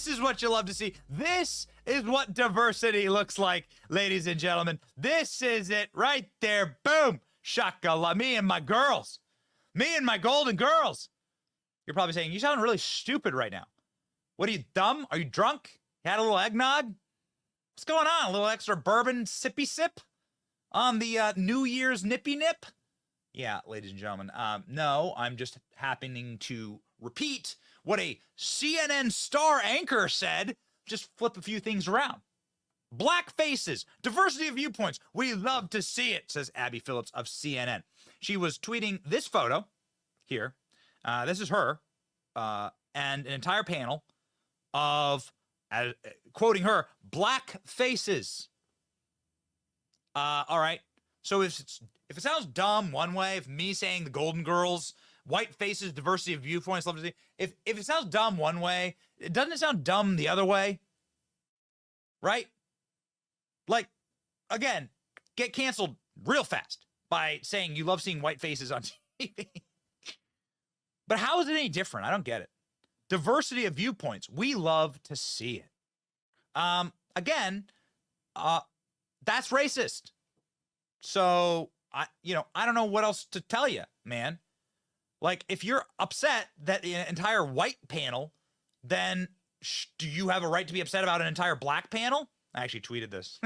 This is what you love to see. This is what diversity looks like, ladies and gentlemen. This is it right there. Boom. Shaka, me and my girls. Me and my golden girls. You're probably saying, you sound really stupid right now. What are you, dumb? Are you drunk? You had a little eggnog? What's going on? A little extra bourbon sippy sip on the New Year's nippy nip? Yeah, ladies and gentlemen. No, I'm just happening to repeat what a CNN star anchor said. Just flip a few things around. Black faces, diversity of viewpoints. We love to see it, says Abby Phillips of CNN. She was tweeting this photo here. This is her and an entire panel of, quoting her, black faces. All right. So if it sounds dumb one way, if me saying the Golden Girls, white faces, diversity of viewpoints, love to see, if it sounds dumb one way, doesn't it sound dumb the other way? Right? Like, again, get canceled real fast by saying you love seeing white faces on TV. But how is it any different? I don't get it. Diversity of viewpoints. We love to see it. Again, that's racist. So, I don't know what else to tell you, man. Like, if you're upset that the entire white panel, then do you have a right to be upset about an entire black panel? I actually tweeted this.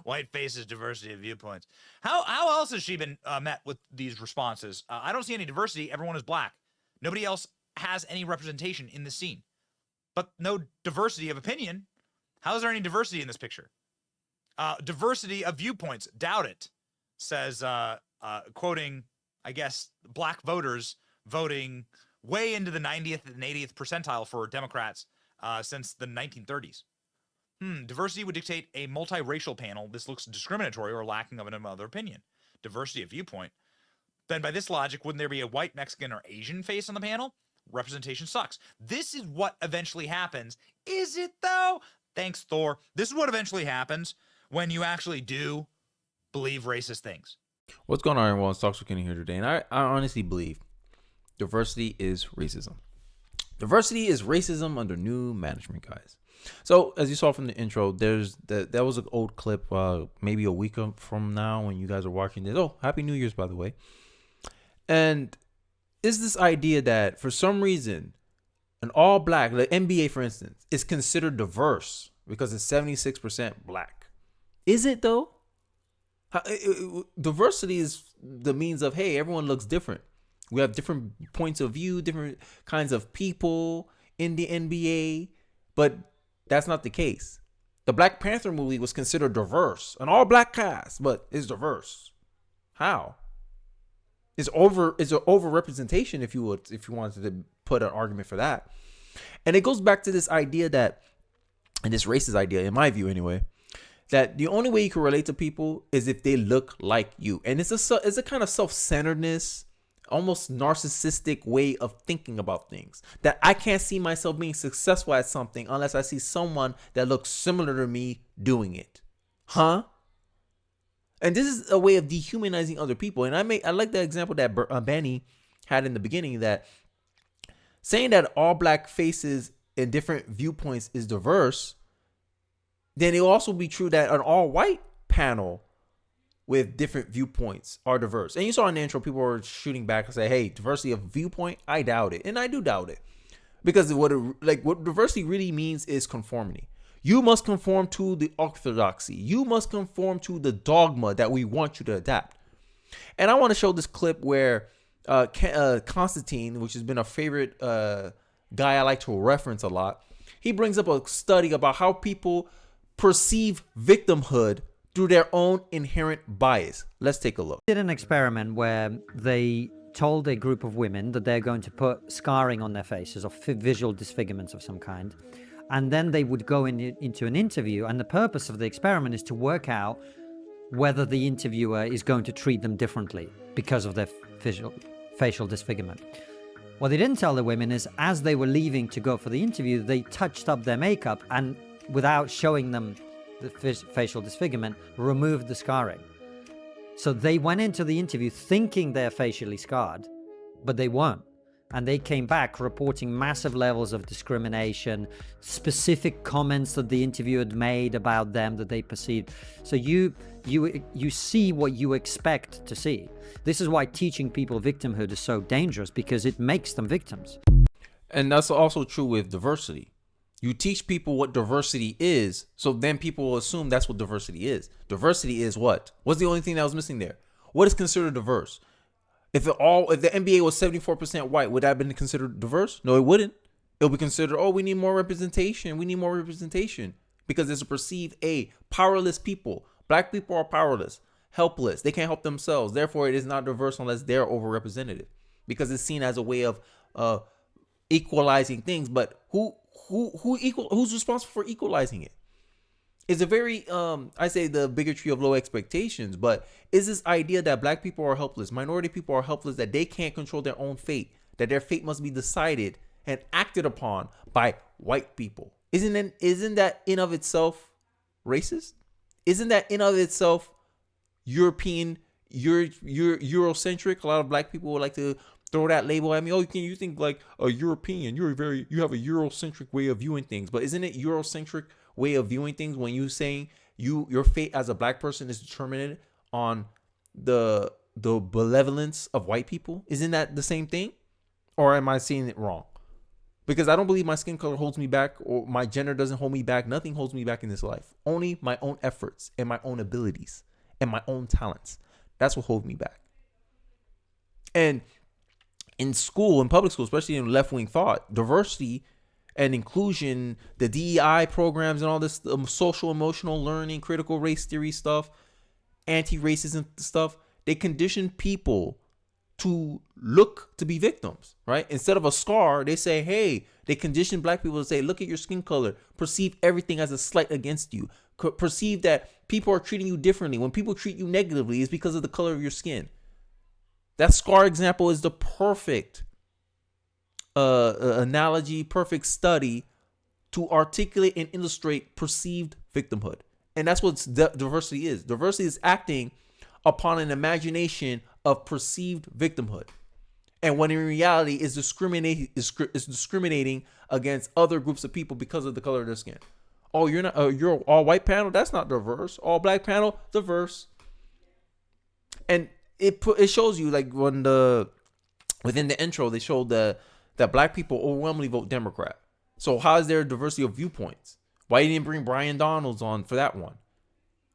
White faces, diversity of viewpoints. How else has she been met with these responses? I don't see any diversity. Everyone is black. Nobody else has any representation in the scene. But no diversity of opinion. How is there any diversity in this picture? Diversity of viewpoints. Doubt it. Says, quoting, I guess, black voters voting way into the 90th and 80th percentile for Democrats since the 1930s. Diversity would dictate a multiracial panel. This looks discriminatory or lacking of another opinion. Diversity of viewpoint. Then by this logic, wouldn't there be a white, Mexican, or Asian face on the panel? Representation sucks. This is what eventually happens. Is it, though? Thanks, Thor. This is what eventually happens when you actually do believe racist things. What's going on, everyone? It's Talks Kenny here today, and I honestly believe diversity is racism. Diversity is racism under new management, guys. So, as you saw from the intro, that was an old clip, maybe a week from now when you guys are watching this. Oh, Happy New Year's, by the way. And is this idea that for some reason, an all black, the NBA, for instance, is considered diverse because it's 76% black. Is it, though? Diversity is the means of, hey, everyone looks different. We have different points of view, different kinds of people in the NBA, but that's not the case. The Black Panther movie was considered diverse, an all black cast, but it's diverse. How? It's an overrepresentation, if you wanted to put an argument for that. And it goes back to this idea that, and this racist idea, in my view anyway, that the only way you can relate to people is if they look like you. And it's a kind of self-centeredness, almost narcissistic way of thinking about things. That I can't see myself being successful at something unless I see someone that looks similar to me doing it. Huh? And this is a way of dehumanizing other people. And I like the example that Benny had in the beginning, that saying that all black faces and different viewpoints is diverse, then it will also be true that an all white panel with different viewpoints are diverse. And you saw in the intro, people were shooting back and say, hey, diversity of viewpoint, I doubt it. And I do doubt it. Because what diversity really means is conformity. You must conform to the orthodoxy. You must conform to the dogma that we want you to adapt. And I want to show this clip where Constantine, which has been a favorite guy I like to reference a lot, he brings up a study about how people perceive victimhood through their own inherent bias. Let's take a look. Did an experiment where they told a group of women that they're going to put scarring on their faces or visual disfigurements of some kind. And then they would go into an interview, and the purpose of the experiment is to work out whether the interviewer is going to treat them differently because of their facial disfigurement. What they didn't tell the women is, as they were leaving to go for the interview, they touched up their makeup and, without showing them the facial disfigurement, removed the scarring. So they went into the interview thinking they're facially scarred, but they weren't. And they came back reporting massive levels of discrimination, specific comments that the interviewer had made about them that they perceived. So you see what you expect to see. This is why teaching people victimhood is so dangerous, because it makes them victims. And that's also true with diversity. You teach people what diversity is, so then people will assume that's what diversity is. Diversity is what? What's the only thing that was missing there? What is considered diverse? If the NBA was 74% white, would that have been considered diverse? No, it wouldn't. It would be considered, oh, we need more representation. We need more representation. Because there's a perceived powerless people. Black people are powerless, helpless. They can't help themselves. Therefore, it is not diverse unless they're overrepresented. Because it's seen as a way of equalizing things. But who's responsible for equalizing it? It's a very I say the bigotry of low expectations, but is this idea that black people are helpless, minority people are helpless, that they can't control their own fate, that their fate must be decided and acted upon by white people. Isn't that in of itself racist? Isn't that in of itself European, Eurocentric? A lot of black people would like to throw that label at me. Oh, you think like a European, you have a Eurocentric way of viewing things. But isn't it Eurocentric way of viewing things when you saying your fate as a black person is determined on the benevolence of white people? Isn't that the same thing? Or am I seeing it wrong? Because I don't believe my skin color holds me back, or my gender doesn't hold me back. Nothing holds me back in this life. Only my own efforts and my own abilities and my own talents. That's what holds me back. And in school, in public school, especially in left-wing thought, diversity and inclusion, the DEI programs and all this social emotional learning, critical race theory stuff, anti-racism stuff, they condition people to look to be victims, right? Instead of a scar, they say, hey, they condition black people to say, look at your skin color, perceive everything as a slight against you, perceive that people are treating you differently. When people treat you negatively, it's because of the color of your skin. That scar example is the perfect analogy, perfect study to articulate and illustrate perceived victimhood. And that's what diversity is. Diversity is acting upon an imagination of perceived victimhood. And when in reality is discriminating against other groups of people because of the color of their skin. Oh, you're all white panel? That's not diverse. All black panel? Diverse. And it shows you, like, when within the intro they showed that black people overwhelmingly vote Democrat. So how is there a diversity of viewpoints? Why you didn't bring Brian Donalds on for that one?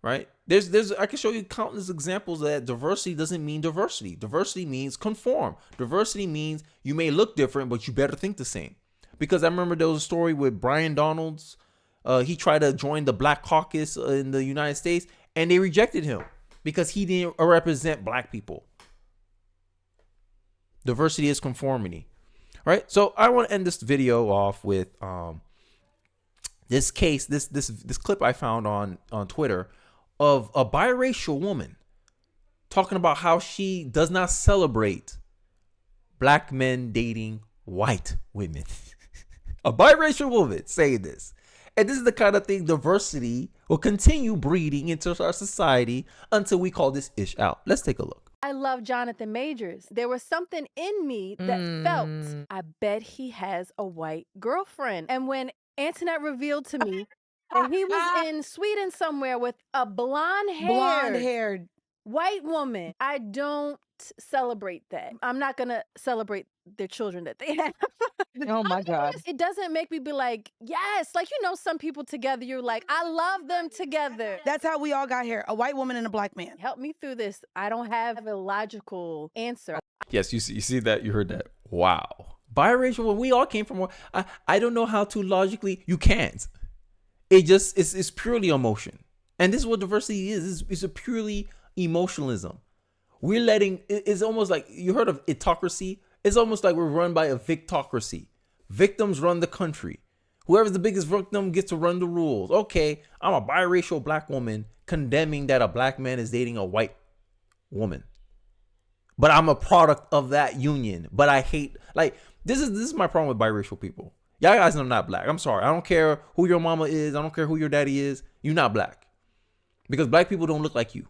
Right? There's I can show you countless examples that diversity doesn't mean diversity. Diversity means conform. Diversity means you may look different, but you better think the same. Because I remember there was a story with Brian Donalds. He tried to join the Black Caucus in the United States, and they rejected him because he didn't represent black people. Diversity is conformity. Right? So I want to end this video off with this case, this clip I found on Twitter of a biracial woman talking about how she does not celebrate black men dating white women. A biracial woman saying this. And this is the kind of thing diversity will continue breeding into our society until we call this ish out. Let's take a look. I love Jonathan Majors. There was something in me that felt, I bet he has a white girlfriend. And when Antoinette revealed to me that he was in Sweden somewhere with a blonde-haired white woman, I don't celebrate that. I'm not going to celebrate their children that they have. Oh my God. It doesn't make me be like, yes, like, some people together, you're like, I love them together. That's how we all got here. A white woman and a black man. Help me through this. I don't have a logical answer. Yes, you see that, you heard that. Wow. Biracial, when we all came from, I don't know how to logically, you can't. It's purely emotion. And this is what diversity is. It's a purely emotionalism. We're letting, it's almost like, you heard of itocracy? It's almost like we're run by a victocracy. Victims run the country. Whoever's the biggest victim gets to run the rules. Okay, I'm a biracial black woman condemning that a black man is dating a white woman. But I'm a product of that union. But I hate, like, this is my problem with biracial people. Y'all guys are not black. I'm sorry. I don't care who your mama is. I don't care who your daddy is. You're not black. Because black people don't look like you.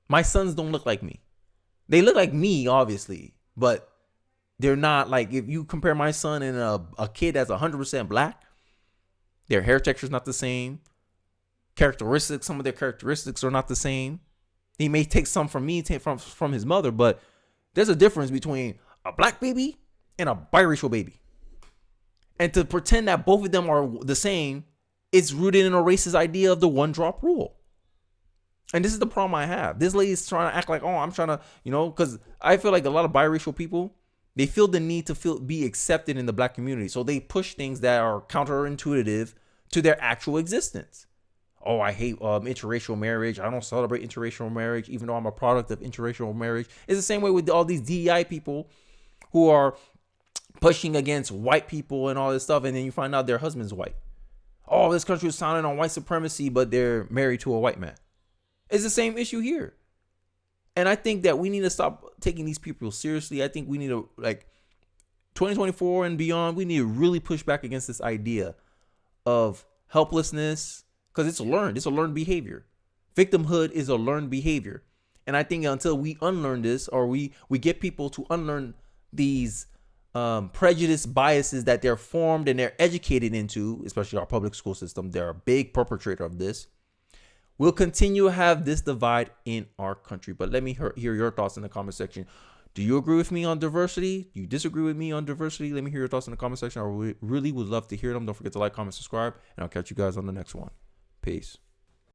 My sons don't look like me. They look like me, obviously. But They're not like, if you compare my son and a kid that's 100% black, their hair texture is not the same. Some of their characteristics are not the same. He may take some from me, take from his mother, but there's a difference between a black baby and a biracial baby. And to pretend that both of them are the same, it's rooted in a racist idea of the one drop rule. And this is the problem I have. This lady's trying to act like, oh, I'm trying to, because I feel like a lot of biracial people, they feel the need to be accepted in the black community. So they push things that are counterintuitive to their actual existence. Oh, I hate interracial marriage. I don't celebrate interracial marriage, even though I'm a product of interracial marriage. It's the same way with all these DEI people who are pushing against white people and all this stuff. And then you find out their husband's white. Oh, this country is founded on white supremacy, but they're married to a white man. It's the same issue here. And I think that we need to stop taking these people seriously. I think we need to, 2024 and beyond, we need to really push back against this idea of helplessness, because it's a learned behavior. Victimhood is a learned behavior. And I think until we unlearn this, or we get people to unlearn these prejudice biases that they're formed and they're educated into, especially our public school system, they're a big perpetrator of this. We'll continue to have this divide in our country. But let me hear your thoughts in the comment section. Do you agree with me on diversity? Do you disagree with me on diversity? Let me hear your thoughts in the comment section. I really would love to hear them. Don't forget to like, comment, subscribe, and I'll catch you guys on the next one. Peace.